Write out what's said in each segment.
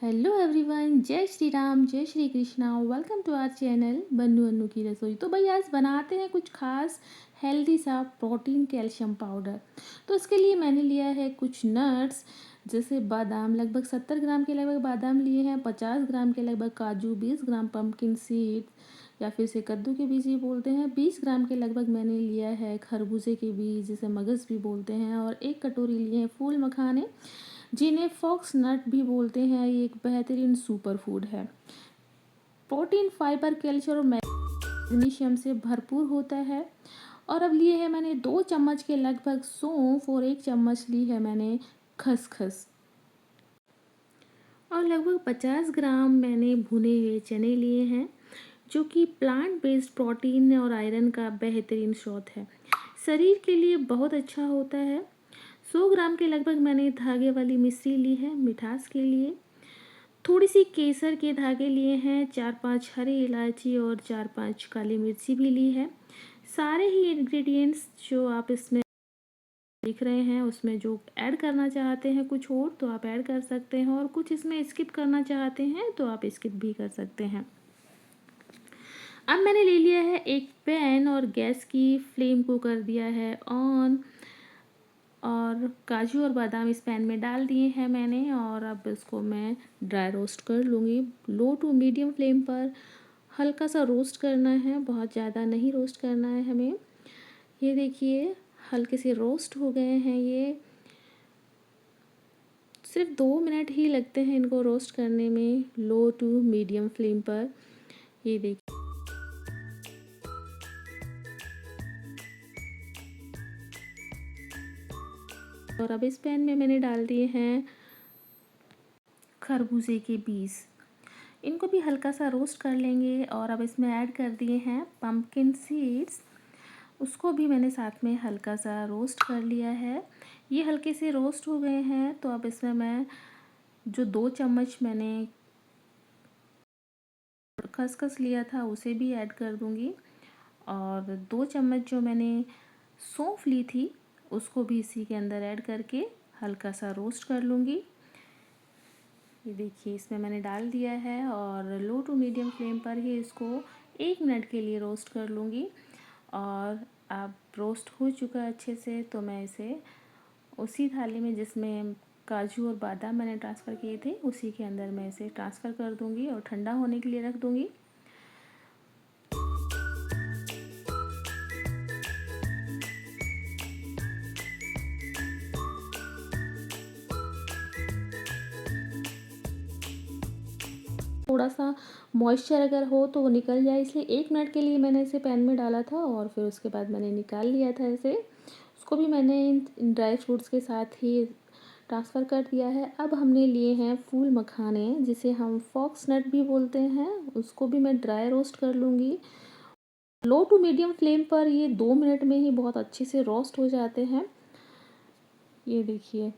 Hello everyone, जय श्री राम, जय Shri Krishna. Welcome to our channel Bannu Annu की रसोई। तो भाई आज बनाते हैं कुछ खास हेल्दी सा प्रोटीन कैल्शियम पाउडर। तो इसके लिए मैंने लिया है कुछ नट्स, जैसे बादाम, लगभग 70 ग्राम के लगभग बादाम लिए हैं, 50 ग्राम के लगभग काजू, 20 ग्राम पम्पकिन सीड या फिर से कद्दू के बीज भी बोलते हैं, 20 ग्राम के लगभग मैंने लिया है खरबूजे के बीज जिसे मगज़ भी बोलते हैं, और 1 कटोरी लिए हैं फूल मखाने जिन्हें फॉक्स नट भी बोलते हैं। ये एक बेहतरीन सुपर फूड है। प्रोटीन, फाइबर, कैल्शियम और मैग्नीशियम से भरपूर होता है। और अब लिए हैं मैंने 2 चम्मच के लगभग सौंफ और 1 चम्मच ली है मैंने खसखस, और लगभग 50 ग्राम मैंने भुने हुए चने लिए हैं, जो कि प्लांट बेस्ड प्रोटीन और आयरन का बेहतरीन स्रोत है, शरीर के लिए बहुत अच्छा होता है। 100 ग्राम के लगभग मैंने धागे वाली मिश्री ली है मिठास के लिए। थोड़ी सी केसर के धागे लिए हैं, 4-5 हरी इलायची और 4-5 काली मिर्ची भी ली है। सारे ही इंग्रेडिएंट्स जो आप इसमें दिख रहे हैं उसमें जो ऐड करना चाहते हैं कुछ और तो आप ऐड कर सकते हैं, और कुछ इसमें स्किप करना चाहते हैं तो आप स्किप भी कर सकते हैं। अब मैंने ले लिया है एक पैन और गैस की फ्लेम को कर दिया है ऑन, और काजू और बादाम इस पैन में डाल दिए हैं मैंने, और अब इसको मैं ड्राई रोस्ट कर लूँगी। लो टू मीडियम फ्लेम पर हल्का सा रोस्ट करना है, बहुत ज़्यादा नहीं रोस्ट करना है हमें। ये देखिए हल्के से रोस्ट हो गए हैं। ये सिर्फ 2 मिनट ही लगते हैं इनको रोस्ट करने में, लो टू मीडियम फ्लेम पर। ये देखिए, और अब इस पैन में मैंने डाल दिए हैं खरबूजे के बीज, इनको भी हल्का सा रोस्ट कर लेंगे। और अब इसमें ऐड कर दिए हैं पम्पकिन सीड्स, उसको भी मैंने साथ में हल्का सा रोस्ट कर लिया है। ये हल्के से रोस्ट हो गए हैं, तो अब इसमें मैं जो 2 चम्मच मैंने खसखस लिया था उसे भी ऐड कर दूंगी, और 2 चम्मच जो मैंने सौंफ ली थी उसको भी इसी के अंदर ऐड करके हल्का सा रोस्ट कर लूँगी। ये देखिए इसमें मैंने डाल दिया है, और लो टू मीडियम फ्लेम पर ही इसको 1 मिनट के लिए रोस्ट कर लूँगी। और अब रोस्ट हो चुका है अच्छे से, तो मैं इसे उसी थाली में जिसमें काजू और बादाम मैंने ट्रांसफ़र किए थे उसी के अंदर मैं इसे ट्रांसफ़र कर दूँगी और ठंडा होने के लिए रख दूँगी। थोड़ा सा मॉइस्चर अगर हो तो वो निकल जाए, इसलिए 1 मिनट के लिए मैंने इसे पैन में डाला था, और फिर उसके बाद मैंने निकाल लिया था इसे। उसको भी मैंने इन ड्राई फ्रूट्स के साथ ही ट्रांसफ़र कर दिया है। अब हमने लिए हैं फूल मखाने जिसे हम फॉक्स नट भी बोलते हैं, उसको भी मैं ड्राई रोस्ट कर लूँगी। लो टू मीडियम फ्लेम पर ये 2 मिनट में ही बहुत अच्छे से रोस्ट हो जाते हैं। ये देखिए,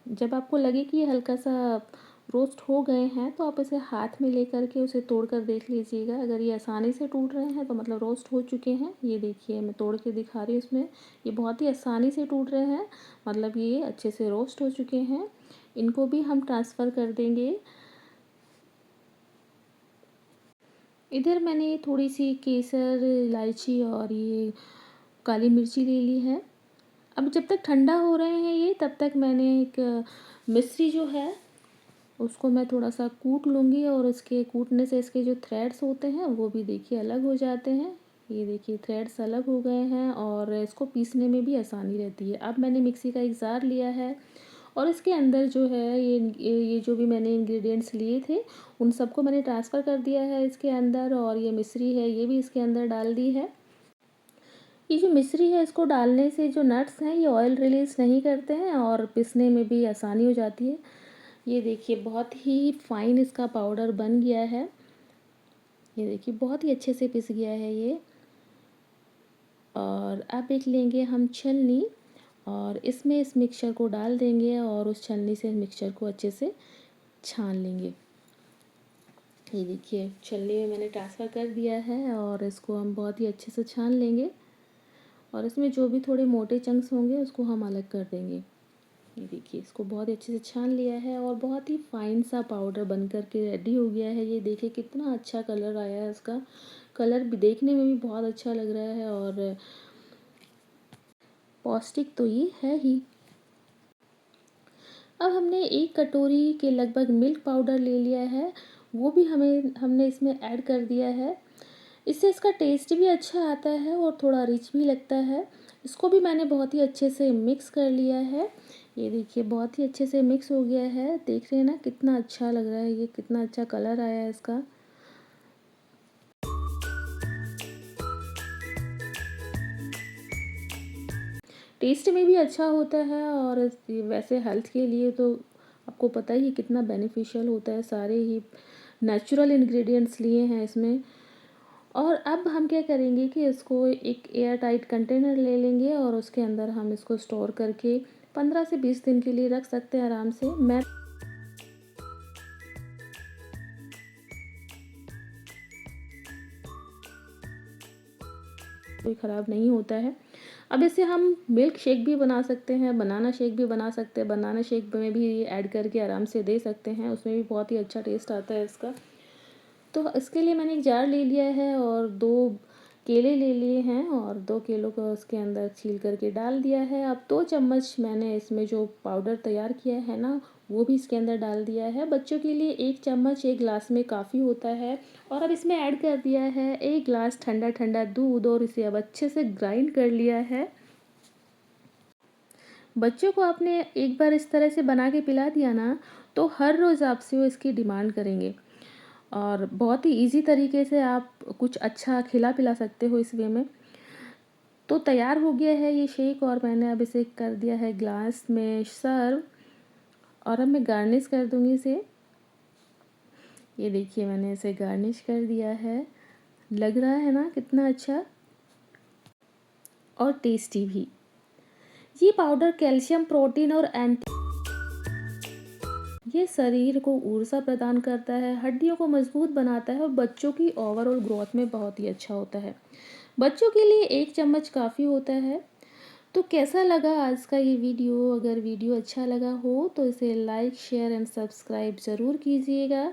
जब आपको लगे कि ये हल्का सा रोस्ट हो गए हैं तो आप इसे हाथ में लेकर के उसे तोड़ कर देख लीजिएगा। अगर ये आसानी से टूट रहे हैं तो मतलब रोस्ट हो चुके हैं। ये देखिए मैं तोड़ के दिखा रही हूँ इसमें, ये बहुत ही आसानी से टूट रहे हैं, मतलब ये अच्छे से रोस्ट हो चुके हैं। इनको भी हम ट्रांसफ़र कर देंगे। इधर मैंने थोड़ी सी केसर, इलायची और ये काली मिर्ची ले ली है। अब जब तक ठंडा हो रहे हैं ये, तब तक मैंने एक मिश्री जो है उसको मैं थोड़ा सा कूट लूँगी, और उसके कूटने से इसके जो थ्रेड्स होते हैं वो भी देखिए अलग हो जाते हैं। ये देखिए थ्रेड्स अलग हो गए हैं, और इसको पीसने में भी आसानी रहती है। अब मैंने मिक्सी का एक जार लिया है, और इसके अंदर जो है ये जो भी मैंने इंग्रेडिएंट्स लिए थे उन सबको मैंने ट्रांसफ़र कर दिया है इसके अंदर, और ये मिश्री है ये भी इसके अंदर डाल दी है। ये जो मिश्री है इसको डालने से जो नट्स हैं ये ऑयल रिलीज़ नहीं करते हैं, और पीसने में भी आसानी हो जाती है। ये देखिए बहुत ही फाइन इसका पाउडर बन गया है। ये देखिए बहुत ही अच्छे से पिस गया है ये। और अब एक लेंगे हम छलनी, और इसमें इस मिक्सचर को डाल देंगे, और उस छलनी से मिक्सचर को अच्छे से छान लेंगे। ये देखिए छलनी में मैंने ट्रांसफ़र कर दिया है, और इसको हम बहुत ही अच्छे से छान लेंगे, और इसमें जो भी थोड़े मोटे चंक्स होंगे उसको हम अलग कर देंगे। ये देखिए इसको बहुत ही अच्छे से छान लिया है और बहुत ही फाइन सा पाउडर बन कर के रेडी हो गया है। ये देखिए कितना अच्छा कलर आया है इसका। कलर भी देखने में भी बहुत अच्छा लग रहा है और पौष्टिक तो ये है ही। अब हमने 1 कटोरी के लगभग मिल्क पाउडर ले लिया है, वो भी हमने इसमें ऐड कर दिया है। इससे इसका टेस्ट भी अच्छा आता है और थोड़ा रिच भी लगता है। इसको भी मैंने बहुत ही अच्छे से मिक्स कर लिया है। ये देखिए बहुत ही अच्छे से मिक्स हो गया है। देख रहे हैं ना कितना अच्छा लग रहा है, ये कितना अच्छा कलर आया है इसका। टेस्ट में भी अच्छा होता है और वैसे हेल्थ के लिए तो आपको पता ही कितना बेनिफिशियल होता है। सारे ही नेचुरल इंग्रेडिएंट्स लिए हैं इसमें। और अब हम क्या करेंगे कि इसको एक एयर टाइट कंटेनर ले लेंगे और उसके अंदर हम इसको स्टोर करके 15 से 20 दिन के लिए रख सकते हैं आराम से। मैं कोई ख़राब नहीं होता है। अब इसे हम मिल्क शेक भी बना सकते हैं, बनाना शेक भी बना सकते हैं। बनाना शेक में भी ऐड करके आराम से दे सकते हैं, उसमें भी बहुत ही अच्छा टेस्ट आता है इसका। तो इसके लिए मैंने एक जार ले लिया है और 2 केले ले लिए हैं और 2 केलों को उसके अंदर छील करके डाल दिया है। अब 2 चम्मच मैंने इसमें जो पाउडर तैयार किया है ना, वो भी इसके अंदर डाल दिया है। बच्चों के लिए 1 चम्मच 1 ग्लास में काफ़ी होता है। और अब इसमें ऐड कर दिया है 1 ग्लास ठंडा ठंडा दूध और इसे अब अच्छे से ग्राइंड कर लिया है। बच्चों को आपने एक बार इस तरह से बना के पिला दिया ना, तो हर रोज़ आपसे वो इसकी डिमांड करेंगे। और बहुत ही ईज़ी तरीके से आप कुछ अच्छा खिला पिला सकते हो इस वे में। तो तैयार हो गया है ये शेक और मैंने अब इसे कर दिया है ग्लास में सर्व। और अब मैं गार्निश कर दूँगी इसे। ये देखिए मैंने इसे गार्निश कर दिया है। लग रहा है ना कितना अच्छा और टेस्टी भी। ये पाउडर कैल्शियम, प्रोटीन और ये शरीर को ऊर्जा प्रदान करता है, हड्डियों को मजबूत बनाता है और बच्चों की ओवरऑल ग्रोथ में बहुत ही अच्छा होता है। बच्चों के लिए 1 चम्मच काफ़ी होता है। तो कैसा लगा आज का ये वीडियो? अगर वीडियो अच्छा लगा हो तो इसे लाइक, शेयर एंड सब्सक्राइब ज़रूर कीजिएगा।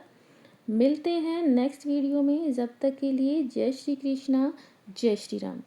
मिलते हैं नेक्स्ट वीडियो में, जब तक के लिए जय श्री कृष्णा, जय श्री राम।